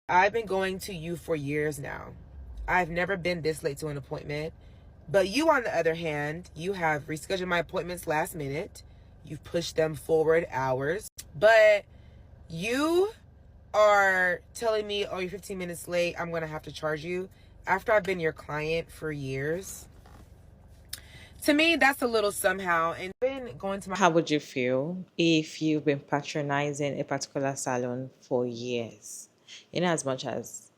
I've been going to you for years now. I've never been this late to an appointment. But you, on the other hand, you have rescheduled my appointments last minute. You've pushed them forward hours. But you are telling me, oh, you're 15 minutes late, I'm going to have to charge you after I've been your client for years. To me, that's a little somehow. And been going to my... How would you feel if you've been patronizing a particular salon for years? In as much as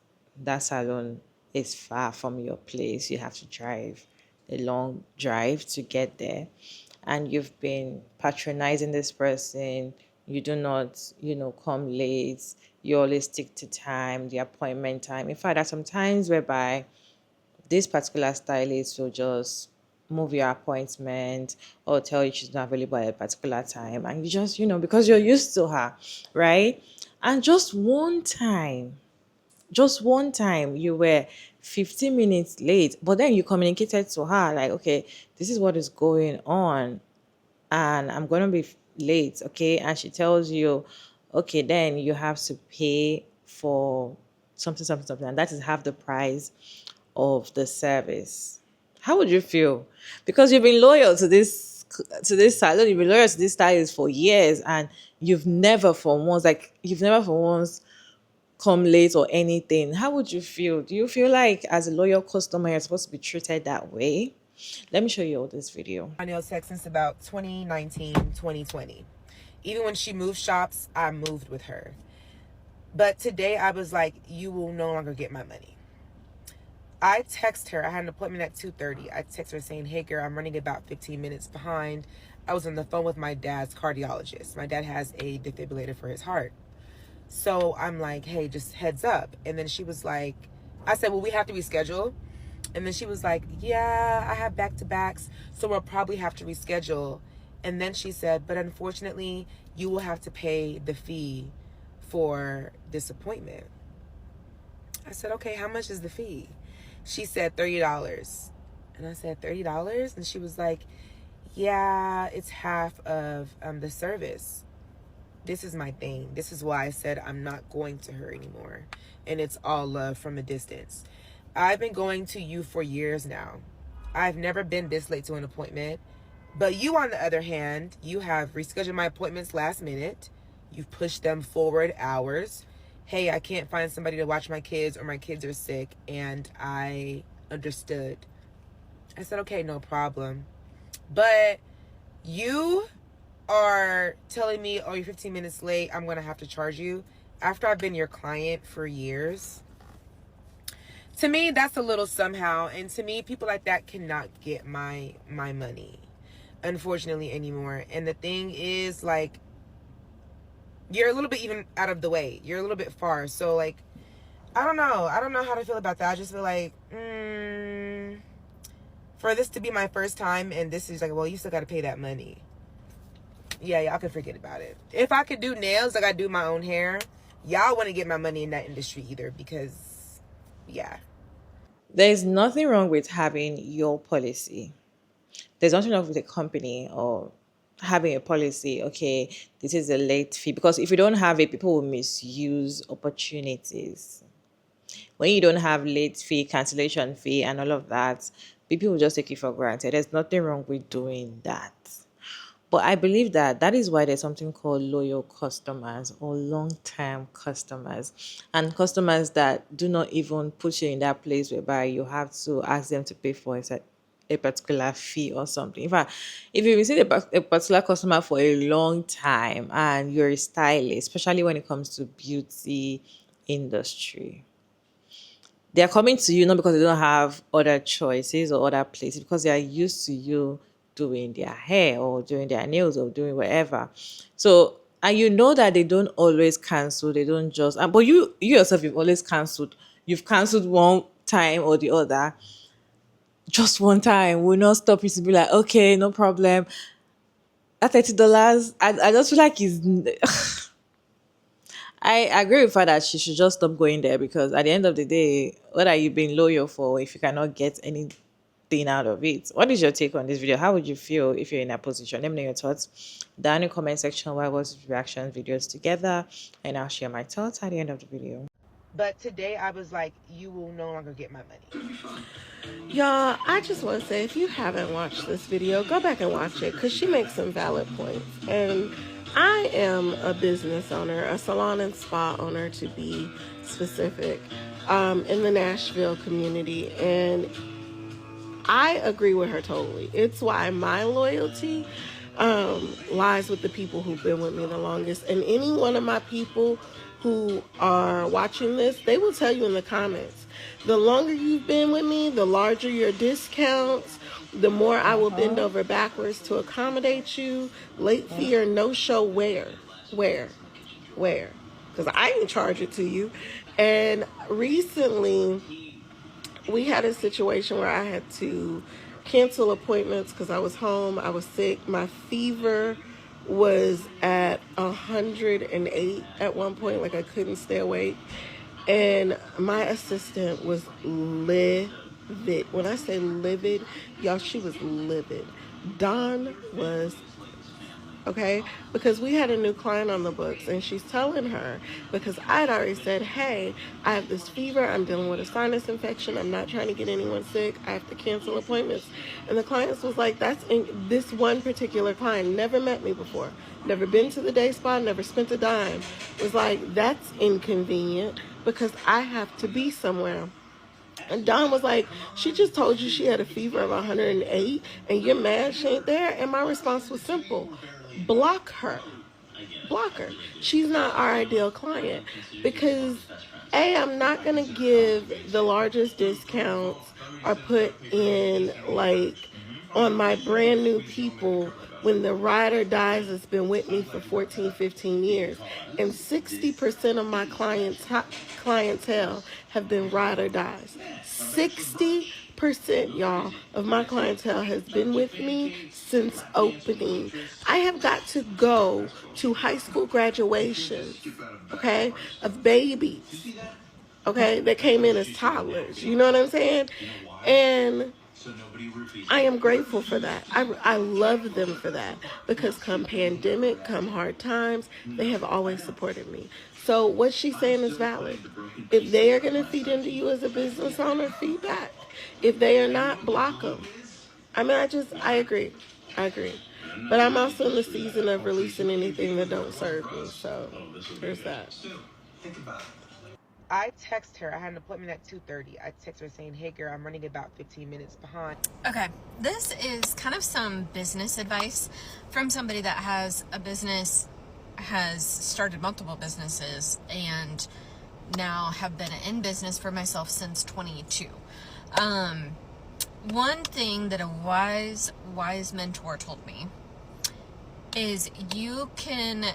that salon is far from your place, you have to drive a long drive to get there, and you've been patronizing this person. You do not, come late. You always stick to time, the appointment time. In fact, there's some times whereby this particular stylist will just move your appointment or tell you she's not available at a particular time, and you just, because you're used to her, right? And just one time you were 15 minutes late, but then you communicated to her like, okay, this is what is going on and I'm going to be late, okay? And she tells you, okay, then you have to pay for something, something, something, and that is half the price of the service. How would you feel? Because you've been loyal to this salon, you've been loyal to this stylist for years, and you've never for once come late or anything. How would you feel? Do you feel like as a loyal customer you're supposed to be treated that way? Let me show you all this video. nail tech since about 2019, 2020. Even when she moved shops, I moved with her. But today I was like, you will no longer get my money. I text her. I had an appointment at 2:30. I text her saying, hey, girl, I'm running about 15 minutes behind. I was on the phone with my dad's cardiologist. My dad has a defibrillator for his heart. So I'm like, hey, just heads up. And then she was like, I said, well, we have to reschedule. And then she was like, yeah, I have back-to-backs, so we'll probably have to reschedule. And then she said, but unfortunately, you will have to pay the fee for this appointment. I said, okay, how much is the fee? She said $30. And I said, $30? And she was like, yeah, it's half of the service. This is my thing. This is why I said I'm not going to her anymore. And it's all love from a distance. I've been going to you for years now. I've never been this late to an appointment. But you, on the other hand, you have rescheduled my appointments last minute. You've pushed them forward hours. Hey, I can't find somebody to watch my kids, or my kids are sick. And I understood. I said, okay, no problem. But you are telling me, oh, you're 15 minutes late, I'm going to have to charge you after I've been your client for years. To me, that's a little somehow. And to me, people like that cannot get my money, unfortunately, anymore. And the thing is, like, you're a little bit even out of the way. You're a little bit far. So, like, I don't know. I don't know how to feel about that. I just feel like, for this to be my first time, and this is like, well, you still got to pay that money. Yeah, y'all can forget about it. If I could do nails like I do my own hair, y'all wouldn't get my money in that industry either, because, yeah. There's nothing wrong with having your policy. There's nothing wrong with the company or having a policy. Okay, this is a late fee, because if you don't have it, people will misuse opportunities. When you don't have late fee, cancellation fee, and all of that, people will just take it for granted. There's nothing wrong with doing that. But I believe that is why there's something called loyal customers or long-term customers, and customers that do not even put you in that place whereby you have to ask them to pay for a particular fee or something. In fact, if you visit a particular customer for a long time and you're a stylist, especially when it comes to beauty industry, they're coming to you not because they don't have other choices or other places, because they are used to you doing their hair or doing their nails or doing whatever. So, and you know that they don't always cancel, they don't just, but you yourself, you've always cancelled. You've cancelled one time or the other. Just one time will not stop you to be like, okay, no problem. At $30, I just feel like I agree with her that she should just stop going there, because at the end of the day, what are you being loyal for if you cannot get anything out of it? What is your take on this video? How would you feel if you're in that position? Let me know your thoughts down in the comment section while I watch reaction videos together, and I'll share my thoughts at the end of the video. But today I was like, you will no longer get my money. Y'all, I just want to say, if you haven't watched this video, go back and watch it because she makes some valid points. And I am a business owner, a salon and spa owner to be specific, in the Nashville community. And I agree with her totally. It's why my loyalty lies with the people who've been with me the longest. And any one of my people who are watching this, they will tell you in the comments. The longer you've been with me, the larger your discounts, the more I will bend over backwards to accommodate you. Late fee or no show, where? Because I ain't charge it to you. And recently, we had a situation where I had to cancel appointments because I was home. I was sick. My fever was at 108 at one point. Like, I couldn't stay awake. And my assistant was livid. When I say livid, y'all, she was livid. Dawn was, okay, because we had a new client on the books, and she's telling her, because I'd already said, hey, I have this fever, I'm dealing with a sinus infection, I'm not trying to get anyone sick, I have to cancel appointments. And the client was like, this one particular client never met me before, never been to the day spa, never spent a dime, was like, that's inconvenient because I have to be somewhere. And Dawn was like, she just told you she had a fever of 108 and you're mad she ain't there. And my response was simple: block her. Block her. She's not our ideal client because I'm not going to give the largest discounts or put in like on my brand new people when the ride or dies has been with me for 14, 15 years. And 60% of my clientele have been ride or dies. 60%, y'all, of my clientele has been with me since opening. I have got to go to high school graduations, okay, of babies, okay, that came in as toddlers. You know what I'm saying? And I am grateful for that. I love them for that because come pandemic, come hard times, they have always supported me. So what she's saying is valid. If they are going to feed into you as a business owner, feed back. If they are not, block them. I mean, I agree. But I'm also in the season of releasing anything that don't serve me. So there's that. I text her. I had an appointment at 2:30. I text her saying, hey, girl, I'm running about 15 minutes behind. Okay, this is kind of some business advice from somebody that has a business, has started multiple businesses, and now have been in business for myself since 22. One thing that a wise mentor told me is you can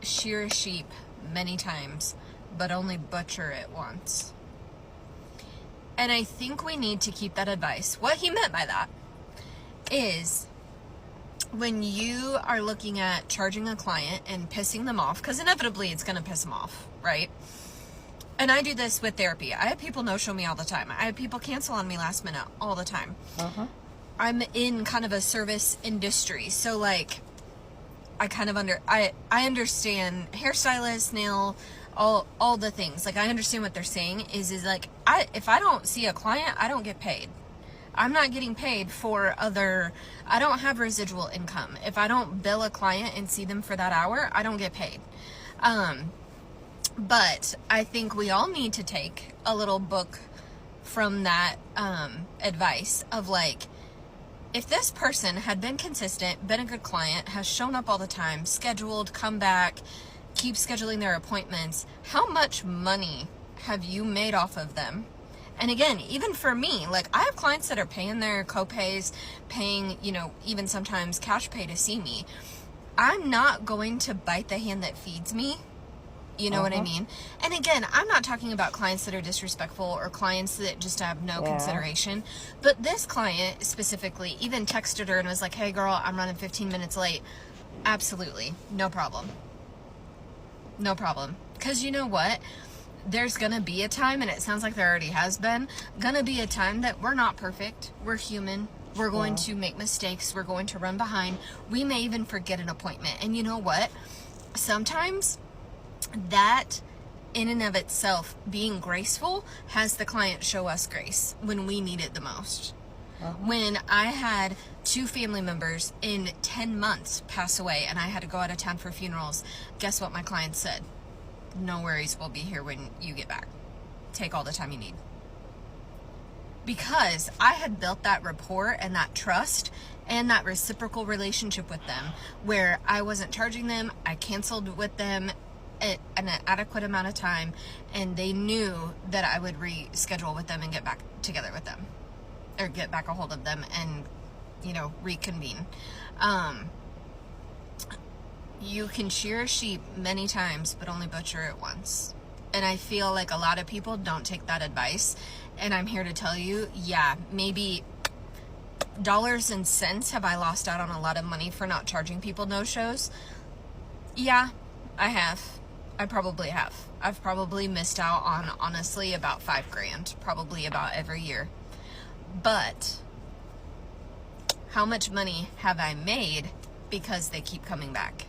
shear a sheep many times, but only butcher it once. And I think we need to keep that advice. What he meant by that is when you are looking at charging a client and pissing them off, because inevitably it's going to piss them off, right? And I do this with therapy. I have people no-show me all the time. I have people cancel on me last minute all the time. I'm in kind of a service industry, so like I kind of I understand hairstylist, nail, all the things. Like I understand what they're saying is like if I don't see a client, I don't get paid. I'm not getting paid for I don't have residual income. If I don't bill a client and see them for that hour, I don't get paid. But I think we all need to take a little book from that advice of like, if this person had been consistent, been a good client, has shown up all the time, scheduled, come back, keep scheduling their appointments, how much money have you made off of them? And again, even for me, like I have clients that are paying their co-pays, paying, even sometimes cash pay to see me. I'm not going to bite the hand that feeds me. You know what I mean? And again, I'm not talking about clients that are disrespectful or clients that just have no consideration. But this client specifically even texted her and was like, hey girl, I'm running 15 minutes late. Absolutely. No problem. No problem. Because you know what? There's going to be a time, and it sounds like there already has been, going to be a time that we're not perfect. We're human. We're going to make mistakes. We're going to run behind. We may even forget an appointment. And you know what? Sometimes that in and of itself, being graceful has the client show us grace when we need it the most. When I had 2 family members in 10 months pass away and I had to go out of town for funerals, guess what my client said? No worries, we'll be here when you get back. Take all the time you need. Because I had built that rapport and that trust and that reciprocal relationship with them where I wasn't charging them, I canceled with them at an adequate amount of time, and they knew that I would reschedule with them and get back together with them, or get back a hold of them and, reconvene. You can shear a sheep many times, but only butcher it once. And I feel like a lot of people don't take that advice. And I'm here to tell you, yeah, maybe dollars and cents have I lost out on a lot of money for not charging people no-shows. Yeah, I have. I probably have. I've probably missed out on, honestly, about $5,000, probably about every year. But how much money have I made because they keep coming back?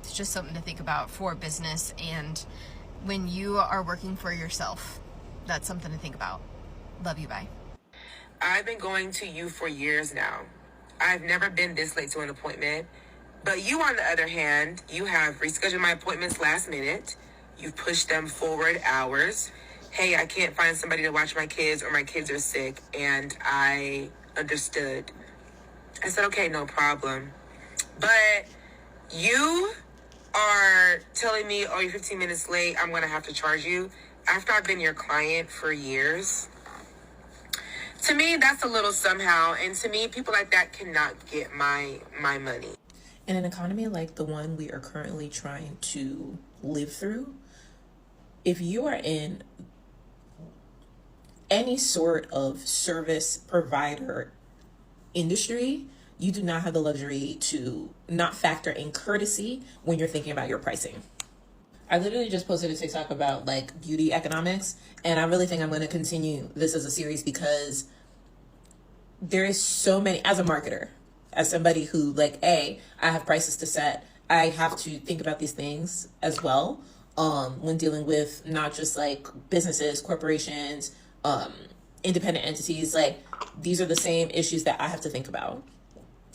It's just something to think about for business, and when you are working for yourself, that's something to think about. Love you, bye. I've been going to you for years now. I've never been this late to an appointment. But you, on the other hand, you have rescheduled my appointments last minute. You've pushed them forward hours. Hey, I can't find somebody to watch my kids, or my kids are sick. And I understood. I said, okay, no problem. But you are telling me, oh, you're 15 minutes late, I'm going to have to charge you, after I've been your client for years. To me, that's a little somehow. And to me, people like that cannot get my money. In an economy like the one we are currently trying to live through, if you are in any sort of service provider industry, you do not have the luxury to not factor in courtesy when you're thinking about your pricing. I literally just posted a TikTok about like beauty economics, and I really think I'm going to continue this as a series because there is so many, as a marketer, as somebody who I have prices to set, I have to think about these things as well when dealing with not just like businesses, corporations, independent entities. Like, these are the same issues that I have to think about.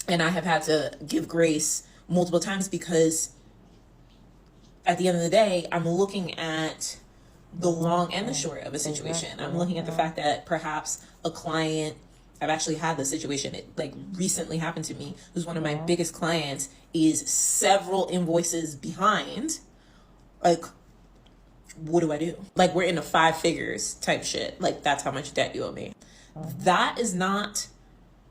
And I have had to give grace multiple times because at the end of the day, I'm looking at the long and the short of a situation. I'm looking at the fact that perhaps a client, I've actually had this situation, it recently happened to me, who's one of my biggest clients, is several invoices behind. What do I do? We're in a 5 figures type shit. That's how much debt you owe me. That is not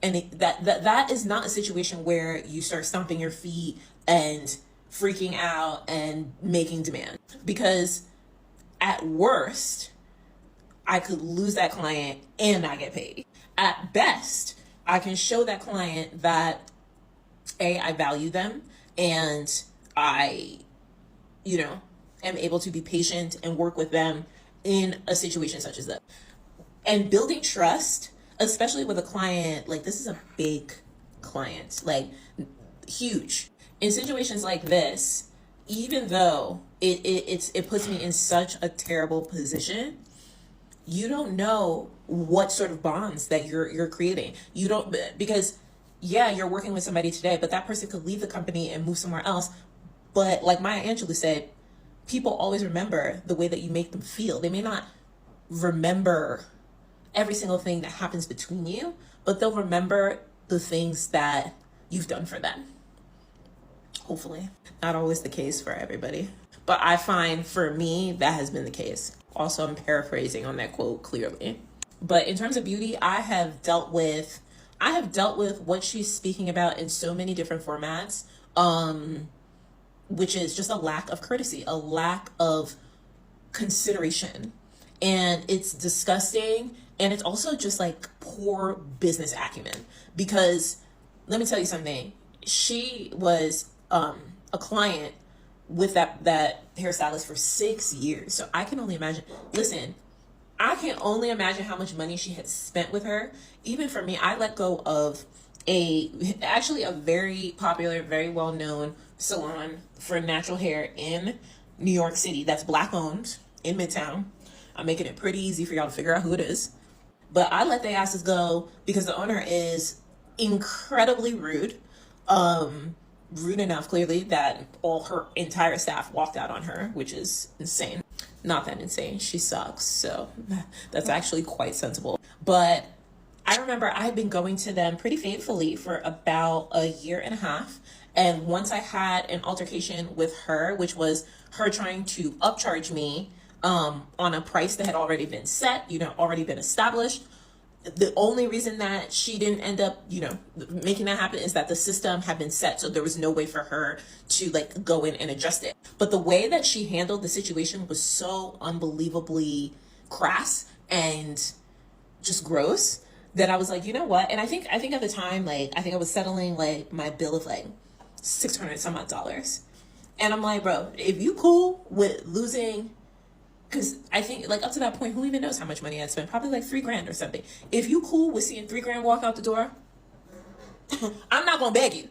that is not a situation where you start stomping your feet and freaking out and making demand, because at worst I could lose that client and not get paid. At best, I can show that client that I value them, and I am able to be patient and work with them in a situation such as that. And building trust, especially with a client, this is a big client, huge. In situations like this, even though it puts me in such a terrible position, you don't know what sort of bonds that you're creating. You don't, because you're working with somebody today, but that person could leave the company and move somewhere else. But like Maya Angelou said, people always remember the way that you make them feel. They may not remember every single thing that happens between you, but they'll remember the things that you've done for them. Hopefully. Not always the case for everybody, but I find for me that has been the case. Also, I'm paraphrasing on that quote clearly. But in terms of beauty, I have dealt with what she's speaking about in so many different formats, which is just a lack of courtesy, a lack of consideration. And it's disgusting. And it's also just poor business acumen, because let me tell you something. She was a client with that hairstylist for 6 years. So I can only imagine. Listen, I can only imagine how much money she had spent with her. Even for me, I let go of a very popular, very well-known salon for natural hair in New York City that's black owned in Midtown. I'm making it pretty easy for y'all to figure out who it is. But I let their asses go because the owner is incredibly rude. Rude enough, clearly, that all her entire staff walked out on her, which is insane. Not that insane. She sucks. So that's actually quite sensible. But I remember I had been going to them pretty faithfully for about a year and a half. And once I had an altercation with her, which was her trying to upcharge me on a price that had already been set, already been established. The only reason that she didn't end up, making that happen is that the system had been set. So there was no way for her to like go in and adjust it. But the way that she handled the situation was so unbelievably crass and just gross that I was like, you know what? And I think at the time, like, I think I was settling like my bill of like $600 some odd dollars. And I'm like, bro, if you cool with losing, because I think like up to that point, who even knows how much money I'd spent? Probably like $3,000 or something. If you cool with seeing $3,000 walk out the door, I'm not gonna beg you.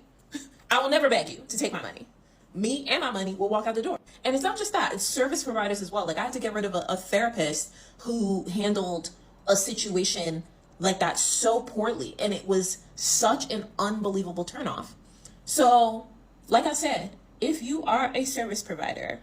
I will never beg you to take my money. Me and my money will walk out the door. And it's not just that, it's service providers as well. Like I had to get rid of a therapist who handled a situation like that so poorly. And it was such an unbelievable turnoff. So, like I said, if you are a service provider,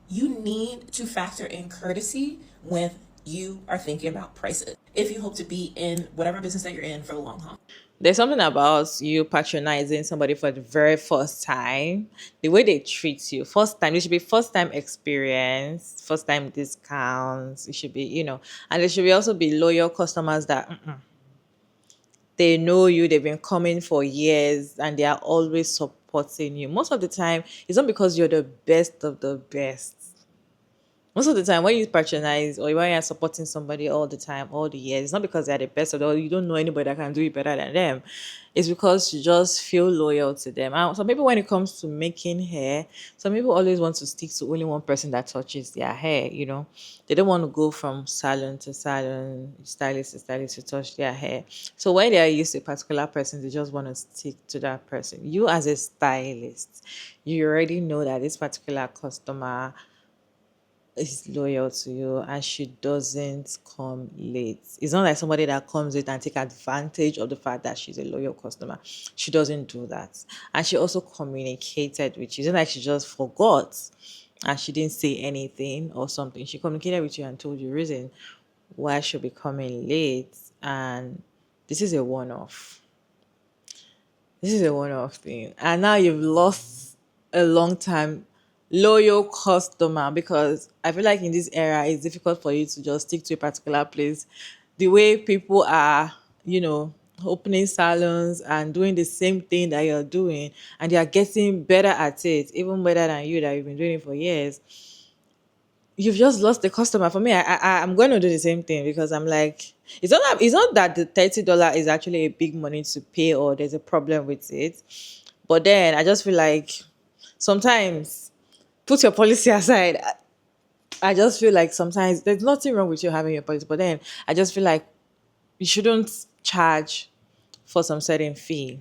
you need to factor in courtesy when you are thinking about prices if you hope to be in whatever business that you're in for the long haul. There's something about you patronizing somebody for the very first time, the way they treat you. First time, it should be first time experience, first time discounts. It should be, and there should be also be loyal customers that they know you, they've been coming for years, and they are always supporting you. Most of the time, it's not because you're the best of the best. Most of the time, when you patronize or when you're supporting somebody all the time, all the years, it's not because they're the best of the world. You don't know anybody that can do it better than them. It's because you just feel loyal to them. And some people, when it comes to making hair, some people always want to stick to only one person that touches their hair. They don't want to go from salon to salon, stylist to stylist to touch their hair. So when they are used to a particular person, they just want to stick to that person. You, as a stylist, you already know that this particular customer is loyal to you and she doesn't come late. It's not like somebody that comes late and take advantage of the fact that she's a loyal customer. She doesn't do that. And she also communicated with you. It's not like she just forgot and she didn't say anything or something. She communicated with you and told you reason why she'll be coming late. And this is a one-off. This is a one-off thing. And now you've lost a long time loyal customer, because I feel like in this era it's difficult for you to just stick to a particular place. The way people are, opening salons and doing the same thing that you're doing, and they are getting better at it, even better than you that you've been doing it for years. You've just lost the customer. For me, I'm going to do the same thing, because I'm like, it's not that the $30 is actually a big money to pay or there's a problem with it, but then I just feel like sometimes, put your policy aside, I just feel like sometimes there's nothing wrong with you having your policy, but then I just feel like you shouldn't charge for some certain fee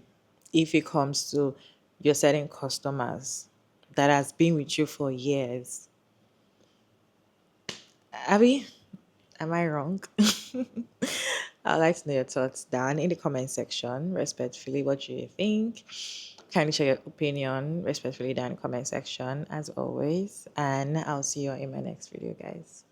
if it comes to your certain customers that has been with you for years. Abby, am I wrong? I'd like to know your thoughts down in the comment section. Respectfully, what do you think? Kindly share your opinion respectfully down in the comment section as always. And I'll see you in my next video, guys.